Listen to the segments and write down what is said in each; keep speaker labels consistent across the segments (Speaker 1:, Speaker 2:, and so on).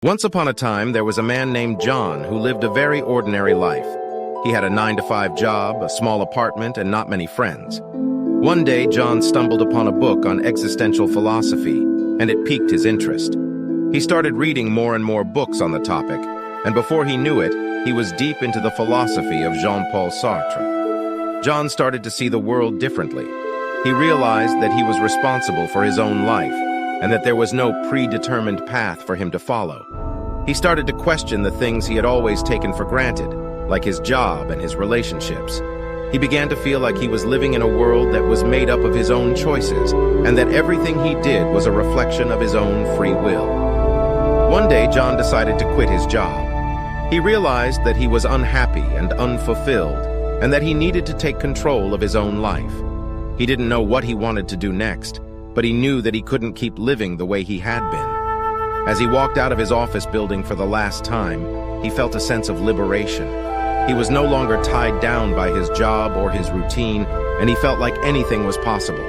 Speaker 1: Once upon a time, there was a man named John who lived a very ordinary life. He had a 9-to-5 job, a small apartment, and not many friends. One day, John stumbled upon a book on existential philosophy, and it piqued his interest. He started reading more and more books on the topic, and before he knew it, he was deep into the philosophy of Jean-Paul Sartre. John started to see the world differently. He realized that he was responsible for his own life, and that there was no predetermined path for him to follow. He started to question the things he had always taken for granted, like his job and his relationships. He began to feel like he was living in a world that was made up of his own choices, and that everything he did was a reflection of his own free will. One day, John decided to quit his job. He realized that he was unhappy and unfulfilled, and that he needed to take control of his own life. He didn't know what he wanted to do next, but he knew that he couldn't keep living the way he had been. As he walked out of his office building for the last time, he felt a sense of liberation. He was no longer tied down by his job or his routine, and he felt like anything was possible.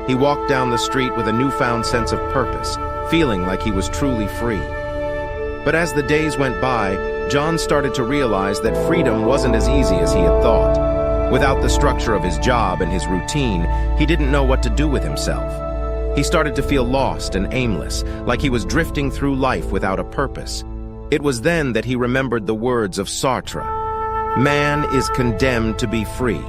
Speaker 1: He walked down the street with a newfound sense of purpose, feeling like he was truly free. But as the days went by, John started to realize that freedom wasn't as easy as he had thought. Without the structure of his job and his routine, he didn't know what to do with himself. He started to feel lost and aimless, like he was drifting through life without a purpose. It was then that he remembered the words of Sartre: "Man is condemned to be free."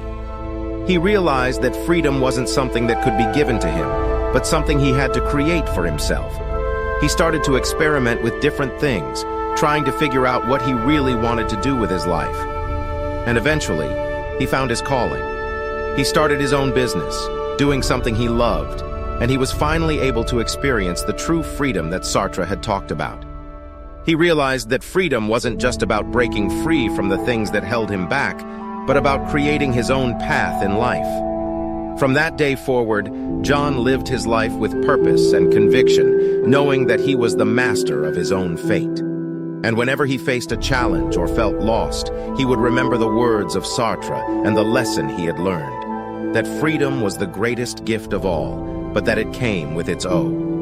Speaker 1: He realized that freedom wasn't something that could be given to him, but something he had to create for himself. He started to experiment with different things, trying to figure out what he really wanted to do with his life. And eventually, he found his calling. He started his own business, doing something he loved, and he was finally able to experience the true freedom that Sartre had talked about. He realized that freedom wasn't just about breaking free from the things that held him back, but about creating his own path in life. From that day forward, John lived his life with purpose and conviction, knowing that he was the master of his own fate. And whenever he faced a challenge or felt lost, he would remember the words of Sartre and the lesson he had learned: that freedom was the greatest gift of all, but that it came with its own.